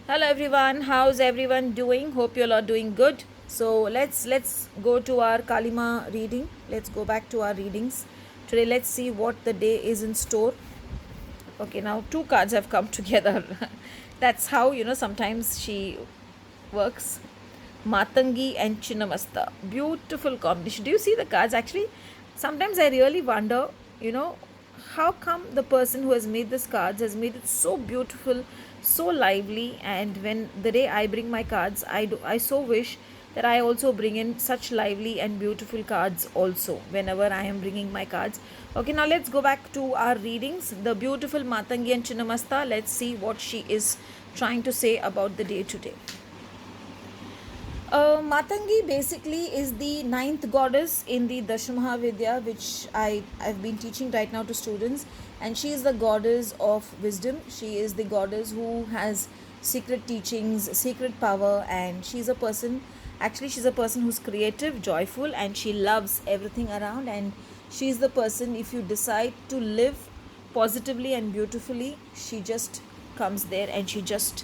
Hello everyone, how's everyone doing? Hope you all are doing good. So let's go to our Kalima reading. Let's go back to our readings. Today let's see what the day is in store. Okay, now two cards have come together. That's how sometimes she works. Matangi and Chinnamasta. Beautiful combination. Do you see the cards? Actually, sometimes I really wonder, you know, how come the person who has made this cards has made it so beautiful, so lively, and when the day I bring my cards, I so wish that I also bring in such lively and beautiful cards also whenever I am bringing my cards. Okay, now let's go back to our readings. The beautiful Matangi and Chinnamasta. Let's see what she is trying to say about the day today. Matangi basically is the ninth goddess in the Dashamahavidya, which I've been teaching right now to students, and she is the goddess of wisdom. She is the goddess who has secret teachings, secret power, and she's a person. Actually, she's a person who's creative, joyful, and she loves everything around. And she's the person, if you decide to live positively and beautifully, she just comes there and she just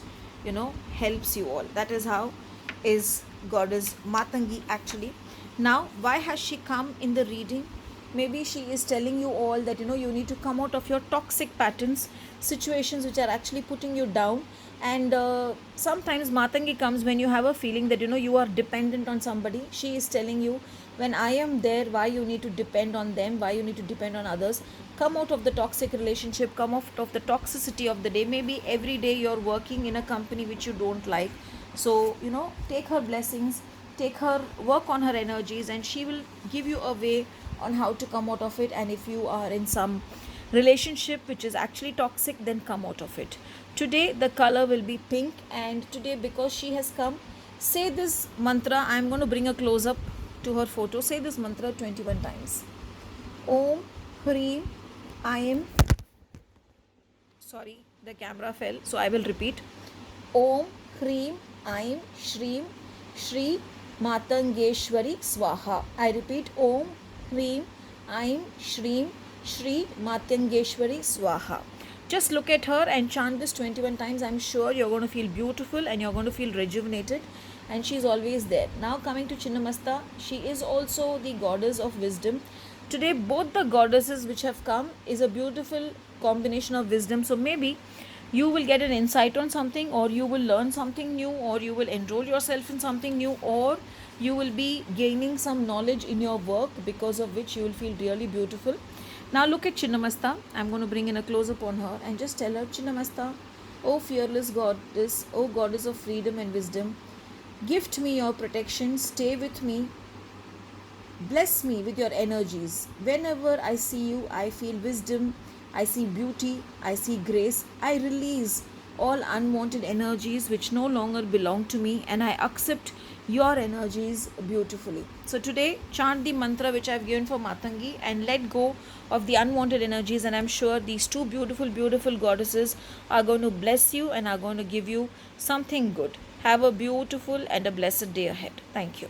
helps you all. That is how is goddess Matangi actually. Now, why has she come in the reading? Maybe she is telling you all that you need to come out of your toxic patterns, situations which are actually putting you down. And sometimes Matangi comes when you have a feeling that you are dependent on somebody. She is telling you, when I am there, why you need to depend on them, why you need to depend on others. Come out of the toxic relationship, come out of the toxicity of the day. Maybe every day you're working in a company which you don't like. So take her blessings, take her, work on her energies, and she will give you a way on how to come out of it. And if you are in some relationship which is actually toxic, then come out of it. Today the color will be pink, and today, because she has come, say this mantra. I'm going to bring a close up to her photo. Say this mantra 21 times. Om Hreem I am. Sorry, the camera fell, so I will repeat. Om Hreem Aim Shreem Shri Matangeshwari Swaha. I repeat, Om Hreem Aim Shreem Shri Matangeshwari Swaha. Just look at her and chant this 21 times. I'm sure you're going to feel beautiful and you're going to feel rejuvenated, and she's always there. Now coming to Chinnamasta, she is also the goddess of wisdom. Today both the goddesses which have come is a beautiful combination of wisdom. So maybe you will get an insight on something, or you will learn something new, or you will enroll yourself in something new, or you will be gaining some knowledge in your work, because of which you will feel really beautiful. Now look at Chinnamasta. I'm going to bring in a close-up on her and just tell her, Chinnamasta, O fearless goddess, O goddess of freedom and wisdom, gift me your protection, stay with me, bless me with your energies. Whenever I see you, I feel wisdom, I see beauty, I see grace. I release all unwanted energies which no longer belong to me, and I accept your energies beautifully. So today, chant the mantra which I have given for Matangi and let go of the unwanted energies, and I'm sure these two beautiful goddesses are going to bless you and are going to give you something good. Have a beautiful and a blessed day ahead. Thank you.